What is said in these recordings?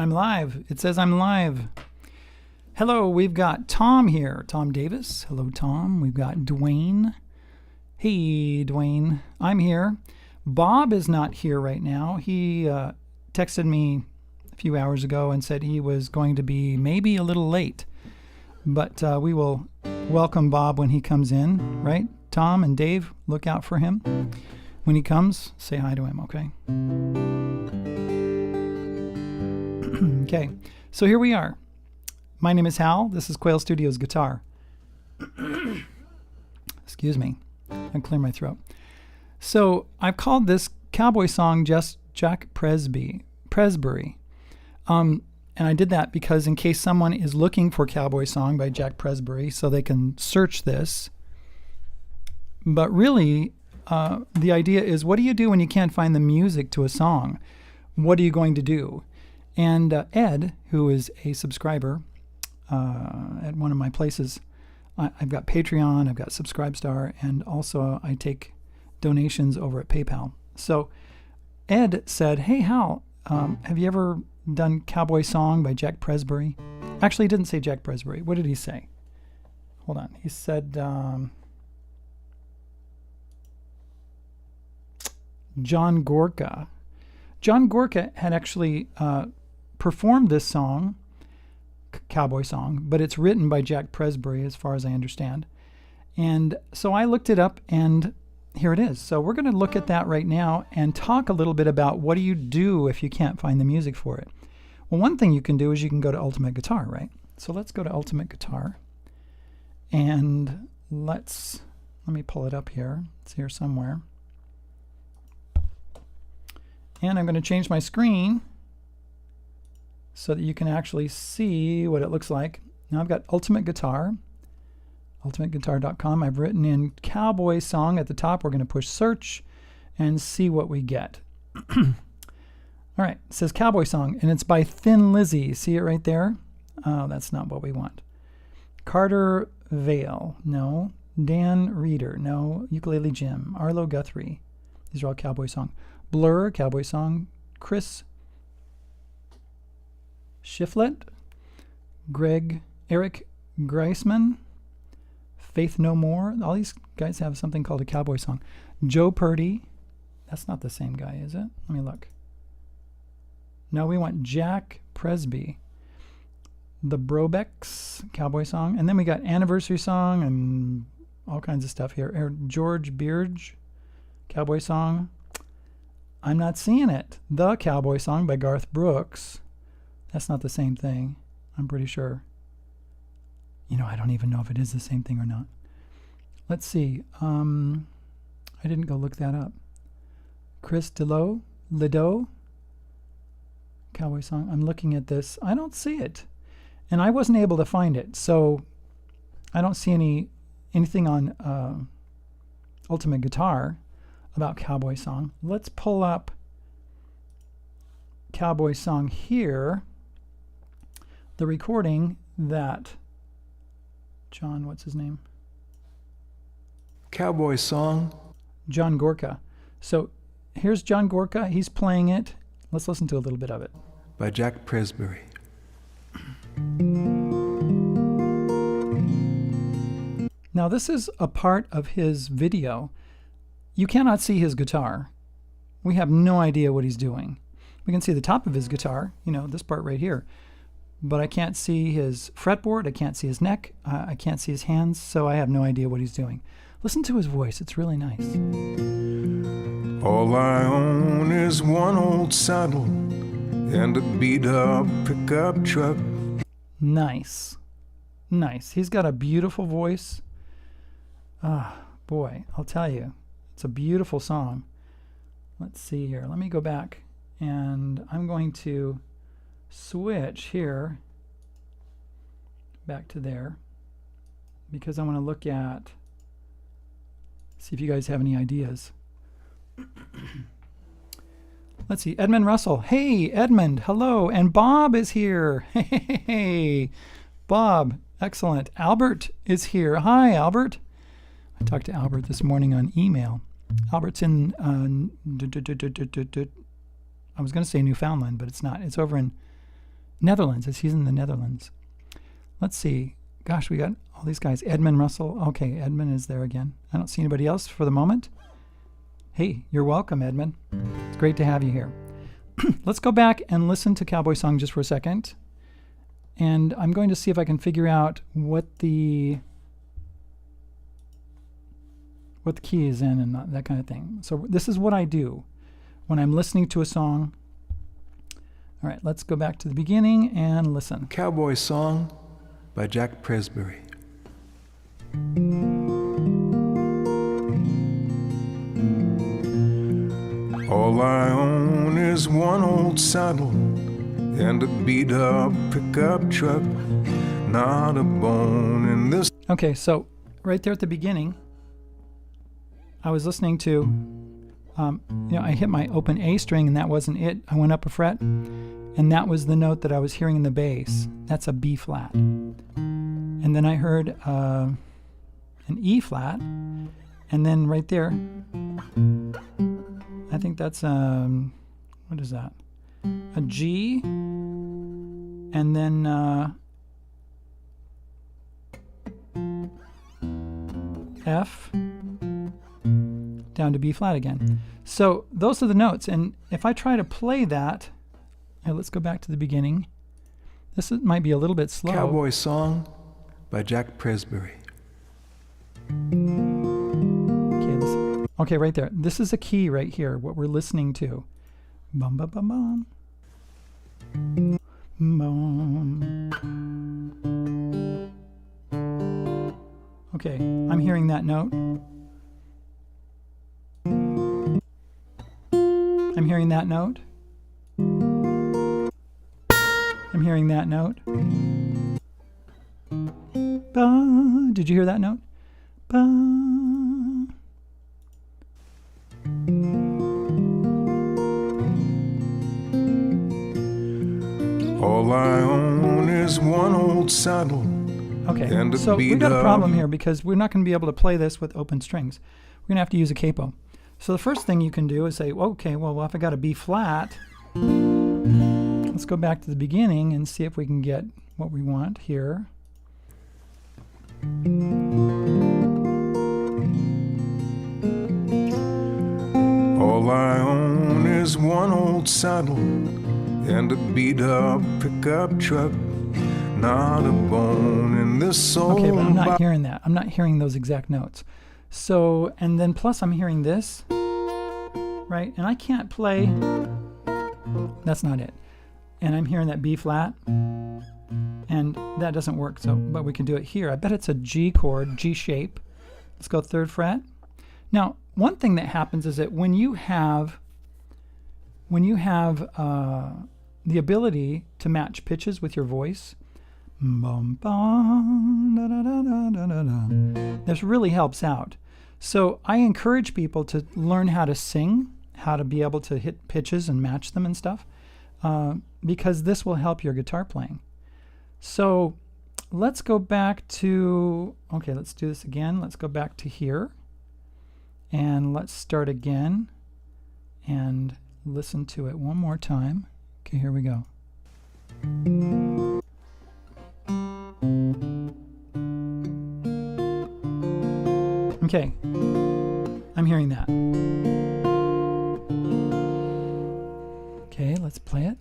I'm live. It says I'm live. Hello, we've got Tom here. Tom Davis. Hello, Tom. We've got Dwayne. Hey, Dwayne. I'm here. Bob is not here right now. He texted me a few hours ago and said he was going to be maybe a little late. But we will welcome Bob when he comes in, right? Tom and Dave, look out for him. When he comes, say hi to him, okay? Okay, so here we are. My name is Hal. This is Quail Studios Guitar. Excuse me. I'll clear my throat. So I've called this Cowboy Song Jack Presbury. And I did that because in case someone is looking for Cowboy Song by Jack Presbury, so they can search this. But really, the idea is, what do you do when you can't find the music to a song? What are you going to do? And Ed, who is a subscriber at one of my places, I've got Patreon, I've got Subscribestar, and also I take donations over at PayPal. So Ed said, hey, Hal, have you ever done Cowboy Song by Jack Presbury? Actually, he didn't say Jack Presbury. What did he say? Hold on. He said John Gorka. John Gorka had actually performed this song, Cowboy Song, but it's written by Jack Presbury as far as I understand. And so I looked it up and here it is. So we're going to look at that right now and talk a little bit about what do you do if you can't find the music for it. Well, one thing you can do is you can go to Ultimate Guitar, right? So let's go to Ultimate Guitar and let me pull it up here. It's here somewhere. And I'm going to change my screen so that you can actually see what it looks like. Now I've got Ultimate Guitar, ultimateguitar.com. I've written in Cowboy Song at the top. We're going to push search and see what we get. All right, it says Cowboy Song, and it's by Thin Lizzy. See it right there? Oh, that's not what we want. Carter Vale, no. Dan Reeder, no. Ukulele Jim, Arlo Guthrie. These are all Cowboy Song. Blur, Cowboy Song. Chris Shiflett, Eric Greisman, Faith No More. All these guys have something called a Cowboy Song. Joe Purdy. That's not the same guy, is it? Let me look. No, we want Jack Presby. The Brobecks, Cowboy Song. And then we got Anniversary Song and all kinds of stuff here. George Bearge, Cowboy Song. I'm not seeing it. The Cowboy Song by Garth Brooks. That's not the same thing, I'm pretty sure. You know, I don't even know if it is the same thing or not. Let's see. I didn't go look that up. Chris Lido, Cowboy Song. I'm looking at this. I don't see it. And I wasn't able to find it. So I don't see anything on Ultimate Guitar about Cowboy Song. Let's pull up Cowboy Song here. The recording that John, what's his name? Cowboy Song. John Gorka. So here's John Gorka. He's playing it. Let's listen to a little bit of it. By Jack Presbury. Now this is a part of his video. You cannot see his guitar. We have no idea what he's doing. We can see the top of his guitar, you know, this part right here. But I can't see his fretboard, I can't see his neck, I can't see his hands, so I have no idea what he's doing. Listen to his voice, it's really nice. All I own is one old saddle and a beat-up pickup truck. Nice. Nice. He's got a beautiful voice. Ah, boy, I'll tell you, it's a beautiful song. Let's see here. Let me go back, and I'm going to switch here back to there because I want to look at, see if you guys have any ideas. Let's see, Edmund Russell. Hey, Edmund, hello. And Bob is here. Hey, Bob, excellent. Albert is here. Hi, Albert. I talked to Albert this morning on email. Albert's in, I was going to say Newfoundland, but it's not. It's over in Netherlands. He's in the Netherlands. Let's see. Gosh, we got all these guys. Edmund Russell. Okay, Edmund is there again. I don't see anybody else for the moment. Hey, you're welcome, Edmund. It's great to have you here. Let's go back and listen to Cowboy Song just for a second. And I'm going to see if I can figure out what the key is in and that kind of thing. So this is what I do when I'm listening to a song. All right, let's go back to the beginning and listen. Cowboy Song by Jack Presbury. All I own is one old saddle and a beat-up pickup truck, not a bone in this. Okay, so right there at the beginning, I was listening to, I hit my open A string and that wasn't it. I went up a fret and that was the note that I was hearing in the bass. That's a B flat. And then I heard an E flat, and then right there, I think that's, what is that? A G, and then F, down to B flat again. So those are the notes, and if I try to play that, let's go back to the beginning. This might be a little bit slow. Cowboy Song by Jack Presbury. Okay, listen. Okay, right there. This is a key right here, what we're listening to. Bum, bum, bum, bum. Bum. Okay, I'm hearing that note. I'm hearing that note. I'm hearing that note. Ba. Did you hear that note? Ba. All I own is one old saddle. Okay, And a so we've got a beat-up. problem here because we're not going to be able to play this with open strings. We're going to have to use a capo. So the first thing you can do is say, okay, well, if I got a B flat, let's go back to the beginning and see if we can get what we want here. All I own is one old saddle and a beat-up pickup truck, not a bone in this old Okay, but I'm not hearing that. I'm not hearing those exact notes. So, and then plus I'm hearing this, right? And I can't play, that's not it. And I'm hearing that B flat, and that doesn't work, so, but we can do it here. I bet it's a G chord, G shape. Let's go 3rd fret. Now, one thing that happens is that when you have the ability to match pitches with your voice, bum, bum, da, da, da, da, da, da. This really helps out. So I encourage people to learn how to sing, how to be able to hit pitches and match them and stuff, because this will help your guitar playing. So let's go back to, okay, let's do this again. Let's go back to here and let's start again and listen to it one more time. Okay, here we go. Okay, I'm hearing that. Okay, let's play it.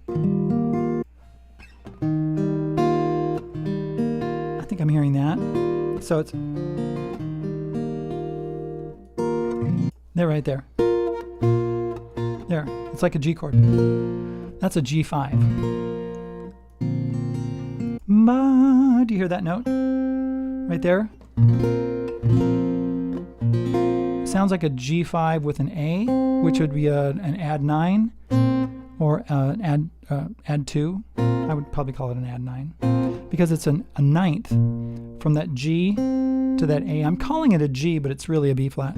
I think I'm hearing that. So it's there, right there. There, it's like a G chord. That's a G5. Ma, do you hear that note? Right there? Sounds like a G5 with an A, which would be an add 9 or add 2. I would probably call it an add 9 because it's a ninth from that G to that A. I'm calling it a G, but it's really a B flat.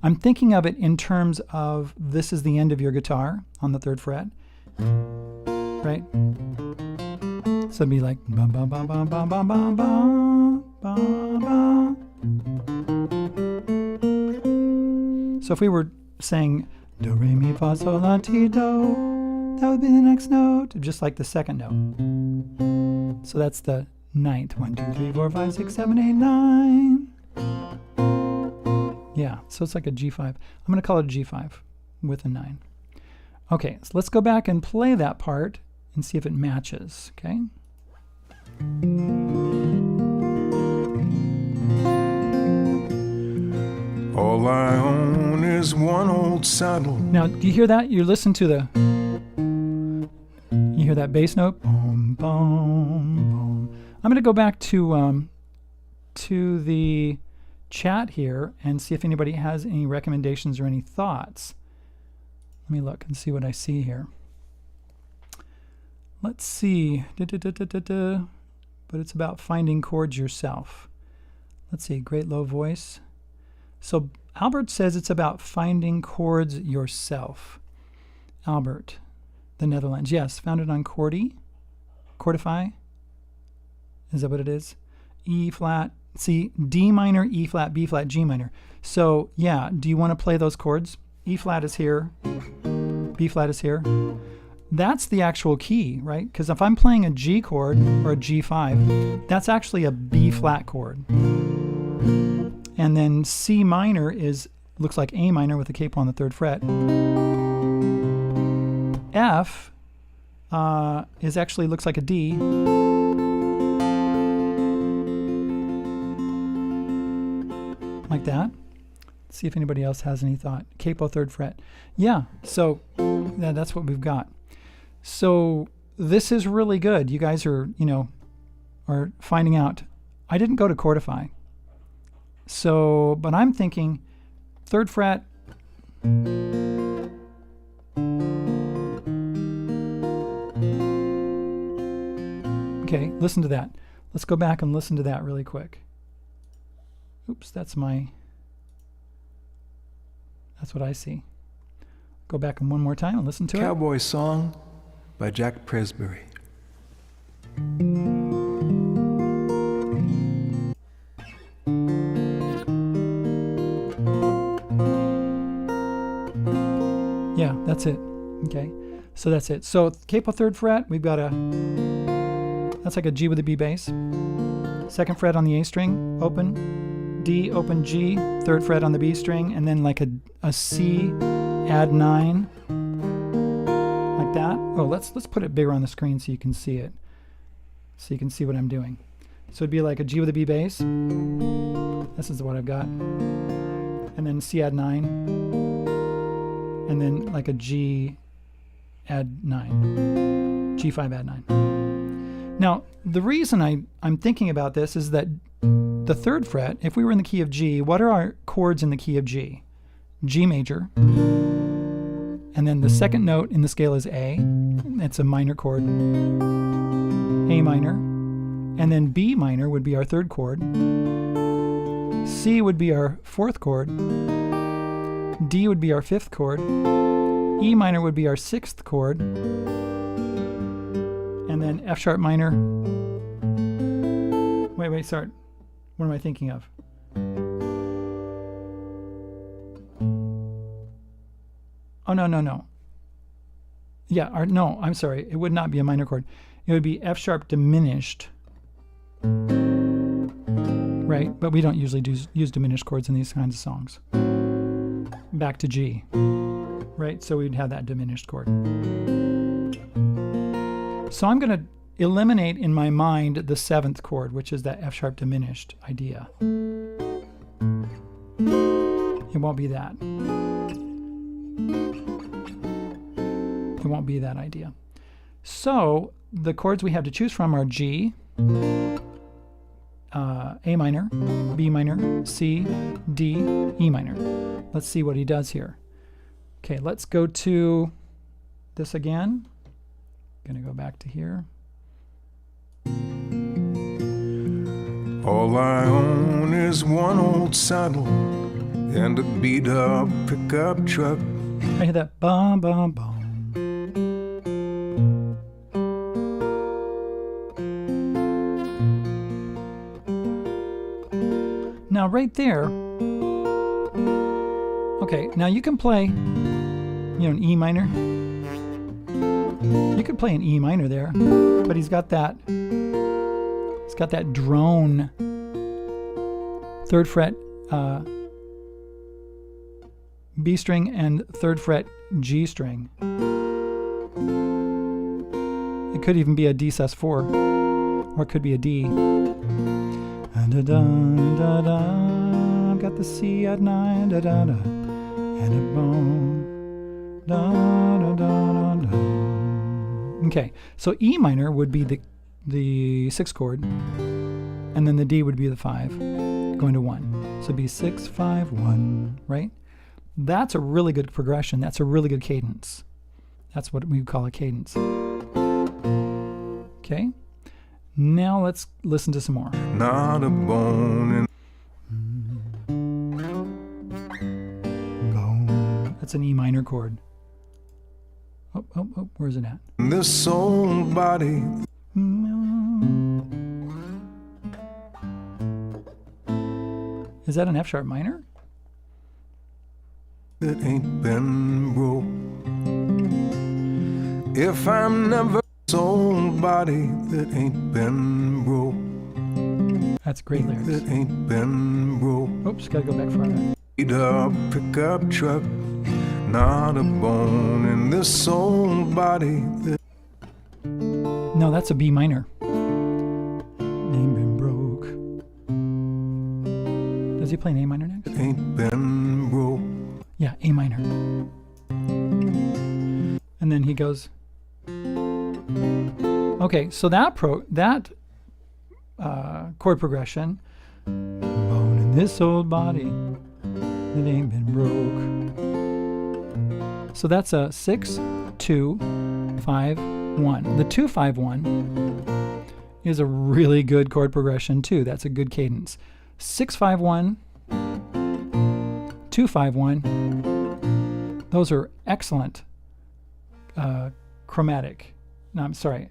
I'm thinking of it in terms of this is the end of your guitar on the 3rd fret, right? So it'd be like bum bum bum bum bum bum bum bum bum bum. So if we were saying do re mi fa sol la ti do that would be the next note, just like the second note. So that's the ninth. 1, 2, 3, 4, 5, 6, 7, 8, 9. Yeah, so it's like a G5. I'm going to call it a G5 with a 9. Okay, so let's go back and play that part and see if it matches, okay? All I own is one old saddle. Now, do you hear that? You listen to the... You hear that bass note? Boom, boom, boom. I'm going to go back to the chat here and see if anybody has any recommendations or any thoughts. Let me look and see what I see here. Let's see. But it's about finding chords yourself. Let's see. Great low voice. So Albert says it's about finding chords yourself. Albert, the Netherlands. Yes, found it on Chordify. Is that what it is? E flat. See, D minor, E flat, B flat, G minor. So yeah, do you want to play those chords? E flat is here. B flat is here. That's the actual key, right? Because if I'm playing a G chord or a G5, that's actually a B flat chord. And then C minor looks like A minor with a capo on the 3rd fret. F looks like a D. Like that. Let's see if anybody else has any thought. Capo 3rd fret. Yeah, so that's what we've got. So this is really good. You guys are finding out. I didn't go to Chordify. So, but I'm thinking 3rd fret. Okay, listen to that. Let's go back and listen to that really quick. Oops, that's what I see. Go back and one more time and listen to Cowboy Song by Jack Presbury. Yeah, that's it. Okay, so that's it. So capo 3rd fret, we've got that's like a G with a B bass. 2nd fret on the A string, open. D, open G, 3rd fret on the B string, and then like a C, add 9, like that. Oh, let's put it bigger on the screen so you can see it. So you can see what I'm doing. So it'd be like a G with a B bass. This is what I've got. And then C, add 9. And then like a G, add 9. G5, add 9. Now, the reason I'm thinking about this is that the 3rd fret, if we were in the key of G, what are our chords in the key of G? G major. And then the 2nd note in the scale is A. It's a minor chord. A minor. And then B minor would be our 3rd chord. C would be our 4th chord. D would be our 5th chord. E minor would be our 6th chord. And then F sharp minor. Wait, sorry. What am I thinking of? Oh, no. Yeah, no, I'm sorry. It would not be a minor chord. It would be F sharp diminished. Right? But we don't usually use diminished chords in these kinds of songs. Back to G. Right? So we'd have that diminished chord. So I'm going to eliminate in my mind the 7th chord, which is that F sharp diminished idea. It won't be that. It won't be that idea. So the chords we have to choose from are G, A minor, B minor, C, D, E minor. Let's see what he does here. Okay, let's go to this again. Gonna go back to here. All I own is one old saddle and a beat up pickup truck. I hear that bum bum bum. Now right there, okay, now you can play, an E minor, You could play an E minor there, but he's got that drone 3rd fret B string and 3rd fret G string. It could even be a D sus4, or it could be a D. Da, da, da, da. I've got the C at 9, da, da, da, and a bone. Da, da, da, da, da. Okay, so E minor would be the 6th chord, and then the D would be the 5, going to 1. So it'd be 6, 5, 1, right? That's a really good progression. That's a really good cadence. That's what we call a cadence. Okay, now let's listen to some more. Not a bone Bone. That's an E minor chord. Oh, where's it at? in this old body. Is that an F sharp minor? That ain't been broke. If I'm never soul body that ain't been broke. That's great lyrics. That ain't been broke. Oops, gotta go back farther. Beat up pickup truck, not a bone in this soul body that. No, that's a B minor. Ain't been broke. Does he play an A minor next? That ain't been broke. Yeah, A minor. And then he goes. Okay, so that chord progression, bone in this old body that ain't been broke. So that's a 6, 2, 5, 1. The 2, 5, 1 is a really good chord progression too. That's a good cadence. 6, 5, 1, 2, 5, 1. Those are excellent chromatic. No, I'm sorry,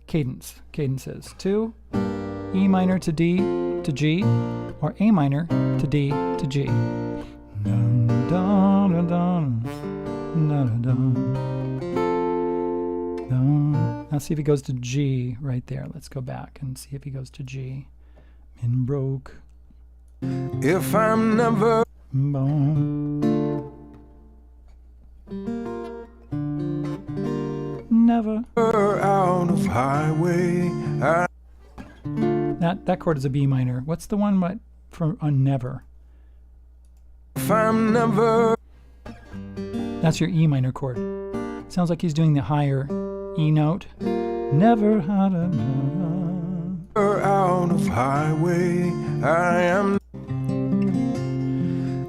cadences. 2, E minor to D to G, or A minor to D to G. Dun, dun, dun, dun, dun, dun, dun. Now see if he goes to G right there. Let's go back and see if he goes to G. Been broke. If I'm never Bone. Never out of highway, that chord is a B minor. What's the one from on never? if I'm never That's your E minor chord. Sounds like he's doing the higher E note. Never had a out of highway, I am.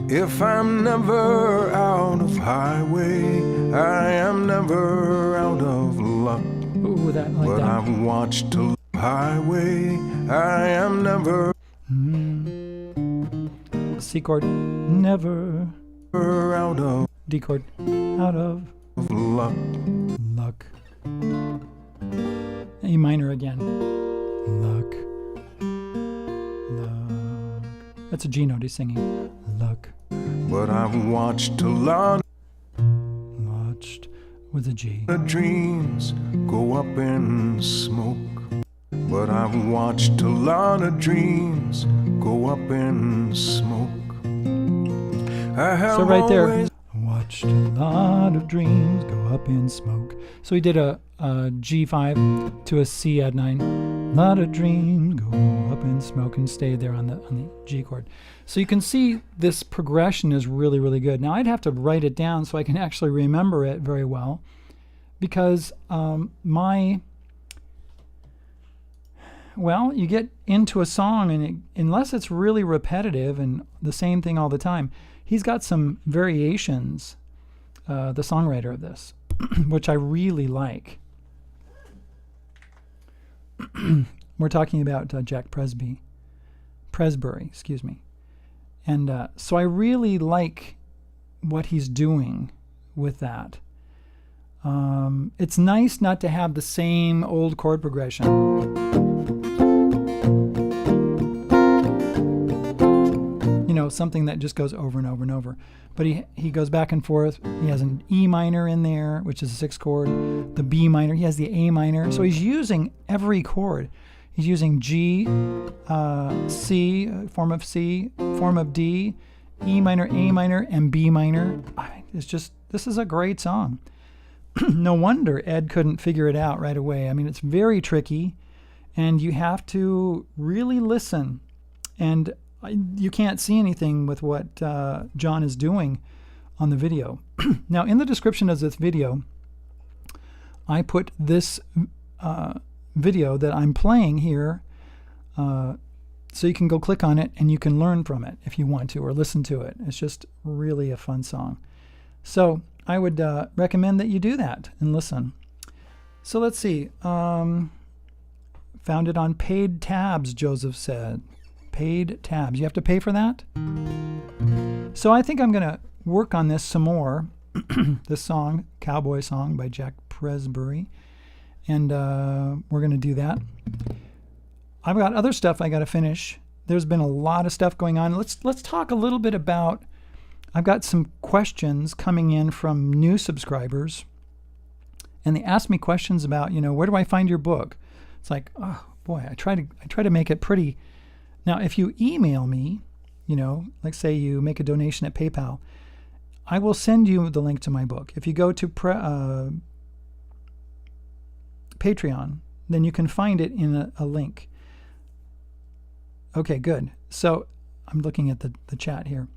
If I'm never out of highway, I am never out of luck. Ooh, that like But that. I've watched a highway, I am never C chord, never. out of D chord, out of luck. luck. A minor again. Luck. Luck. That's a G note he's singing. Luck. But I've watched a lot Watched with a G. of dreams go up in smoke. But I've watched a lot of dreams go up in smoke. I have So right there, always watched a lot of dreams go up in smoke. So he did a G5 to a C add 9. Lot of dreams go up in smoke and stay there on the G chord. So you can see this progression is really, really good. Now I'd have to write it down so I can actually remember it very well, because you get into a song and unless it's really repetitive and the same thing all the time, he's got some variations, the songwriter of this, which I really like. We're talking about Jack Presbury, excuse me. And so I really like what he's doing with that. It's nice not to have the same old chord progression. something that just goes over and over and over. But he goes back and forth. He has an E minor in there, which is a 6th chord, the B minor. He has the A minor. So he's using every chord. He's using G, C, form of C, form of D, E minor, A minor, and B minor. This is a great song. No wonder Ed couldn't figure it out right away. I mean, it's very tricky, and you have to really listen. And you can't see anything with what John is doing on the video. Now, in the description of this video, I put this video that I'm playing here, so you can go click on it and you can learn from it if you want to, or listen to it. It's just really a fun song. So I would recommend that you do that and listen. So let's see. Found it on paid tabs, Joseph said. Paid tabs. You have to pay for that? So I think I'm going to work on this some more. This song, Cowboy Song by Jack Presbury. And we're going to do that. I've got other stuff I got to finish. There's been a lot of stuff going on. Let's talk a little bit about, I've got some questions coming in from new subscribers. And they ask me questions about, where do I find your book? It's like, oh boy, I try to make it pretty. Now, if you email me, like say you make a donation at PayPal, I will send you the link to my book. If you go to Patreon, then you can find it in a link. Okay, good. So I'm looking at the chat here.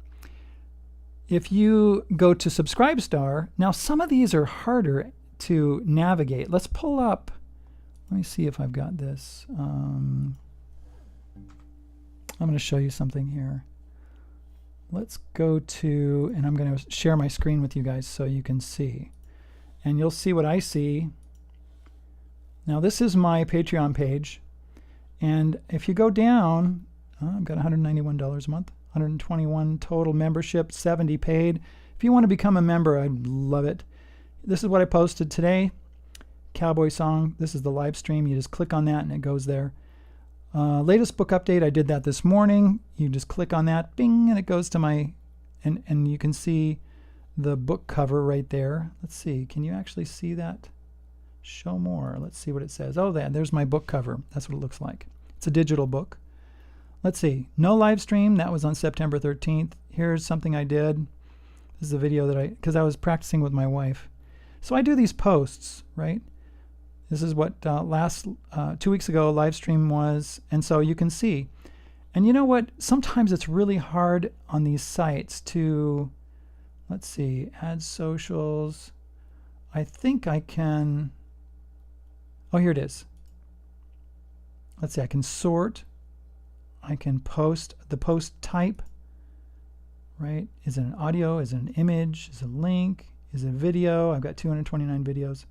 If you go to Subscribestar, now some of these are harder to navigate. Let's pull up. Let me see if I've got this. I'm going to show you something here. Let's go to, and I'm going to share my screen with you guys so you can see. And you'll see what I see. Now this is my Patreon page. And if you go down, I've got $191 a month, 121 total membership, 70 paid. If you want to become a member, I'd love it. This is what I posted today. Cowboy Song. This is the live stream. You just click on that and it goes there. Latest book update, I did that this morning. You just click on that, bing, and it goes to my, and you can see the book cover right there. Let's see, can you actually see that? Show more. Let's see what it says. Oh, there's my book cover. That's what it looks like. It's a digital book. Let's see, no live stream. That was on September 13th. Here's something I did. This is a video that because I was practicing with my wife. So I do these posts, right? This is what 2 weeks ago live stream was, and so you can see. And you know what? Sometimes it's really hard on these sites to, let's see, add socials. I think I can, oh, here it is. Let's see, I can sort. I can post, the post type, right? Is it an audio? Is it an image? Is it a link? Is it a video? I've got 229 videos.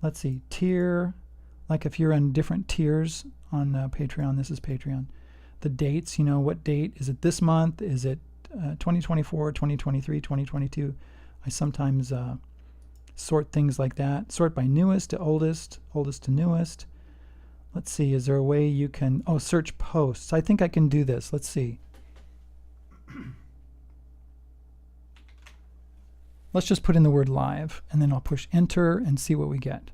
Let's see, tier, like if you're on different tiers on Patreon, this is Patreon. The dates, what date? Is it this month? Is it 2024, 2023, 2022? I sometimes sort things like that. Sort by newest to oldest, oldest to newest. Let's see, is there a way you can, search posts. I think I can do this. Let's see. Let's just put in the word live, and then I'll push enter and see what we get.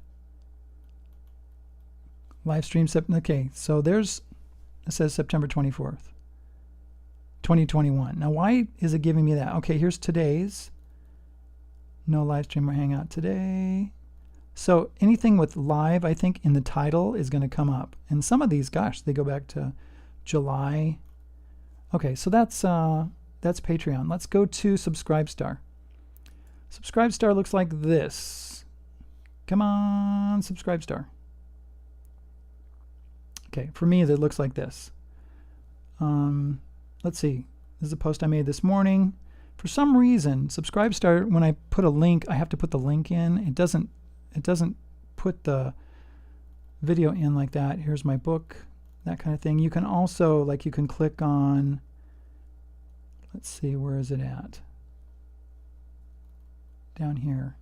Live stream, okay, so it says September 24th, 2021. Now, why is it giving me that? Okay, here's today's. No live stream or hangout today. So anything with live, I think, in the title is going to come up. And some of these, gosh, they go back to July. Okay, so that's Patreon. Let's go to Subscribestar. Subscribestar looks like this. Come on, Subscribestar. Okay, for me, it looks like this. Let's see. This is a post I made this morning. For some reason, Subscribestar, when I put a link, I have to put the link in. It doesn't put the video in like that. Here's my book, that kind of thing. You can also, you can click on, let's see, where is it at? Down here.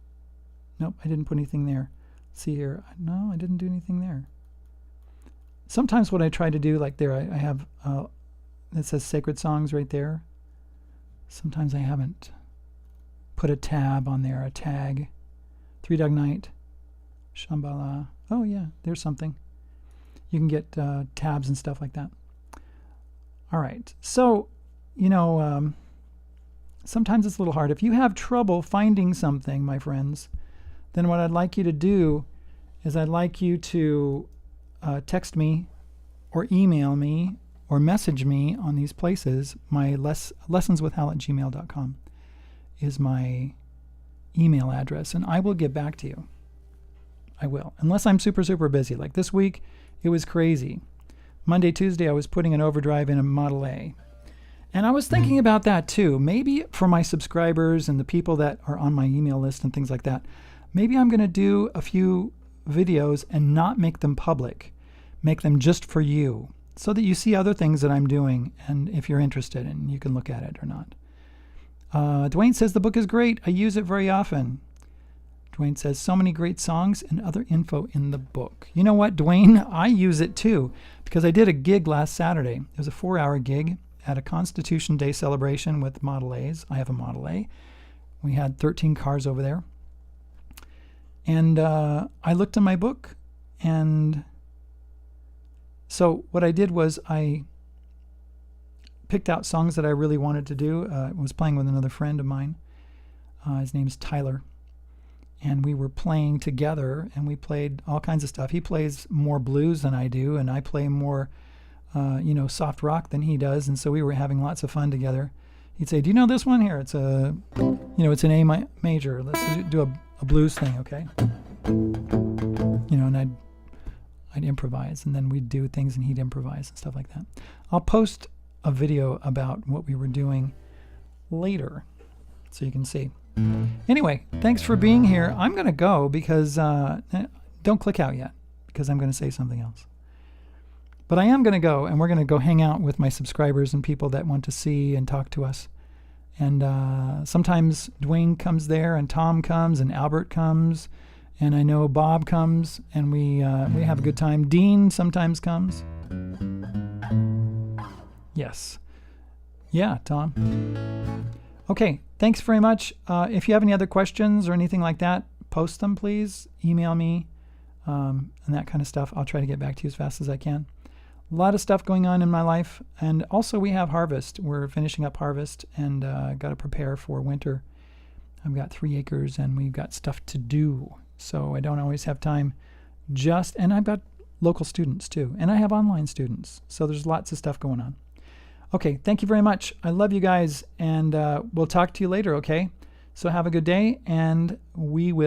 Nope, I didn't put anything there. Let's see here. No, I didn't do anything there. Sometimes what I try to do, like there, I have, it says sacred songs right there. Sometimes I haven't put a tab on there, a tag. Three Dog Night, Shambhala. Oh yeah, there's something. You can get tabs and stuff like that. All right, so, sometimes it's a little hard. If you have trouble finding something, my friends, then what I'd like you to do is I'd like you to text me or email me or message me on these places. My lessonswithhal@gmail.com is my email address, and I will get back to you. I will, unless I'm super, super busy. Like this week, it was crazy. Monday, Tuesday, I was putting an overdrive in a Model A. And I was thinking about that too. Maybe for my subscribers and the people that are on my email list and things like that, maybe I'm going to do a few videos and not make them public. Make them just for you, so that you see other things that I'm doing, and if you're interested, and you can look at it or not. Dwayne says the book is great. I use it very often. Dwayne says so many great songs and other info in the book. You know what, Dwayne? I use it too, because I did a gig last Saturday. It was a 4-hour gig at a Constitution Day celebration with Model A's. I have a Model A. We had 13 cars over there. And I looked in my book, and so what I did was I picked out songs that I really wanted to do. I was playing with another friend of mine. His name's Tyler. And we were playing together, and we played all kinds of stuff. He plays more blues than I do, and I play more, soft rock than he does. And so we were having lots of fun together. He'd say, "Do you know this one here? It's it's an A major. Let's do a blues thing, okay?" And I'd improvise, and then we'd do things, and he'd improvise and stuff like that. I'll post a video about what we were doing later, so you can see. Anyway, thanks for being here. I'm going to go because, don't click out yet, because I'm going to say something else. But I am going to go, and we're going to go hang out with my subscribers and people that want to see and talk to us. And sometimes Dwayne comes there, and Tom comes, and Albert comes, and I know Bob comes, and we have a good time. Dean sometimes comes. Yes. Yeah, Tom. Okay, thanks very much. If you have any other questions or anything like that, post them, please. Email me and that kind of stuff. I'll try to get back to you as fast as I can. A lot of stuff going on in my life. And also we have harvest. We're finishing up harvest and got to prepare for winter. I've got 3 acres and we've got stuff to do. So I don't always have time and I've got local students too. And I have online students. So there's lots of stuff going on. Okay, thank you very much. I love you guys, and we'll talk to you later, okay? So have a good day, and we will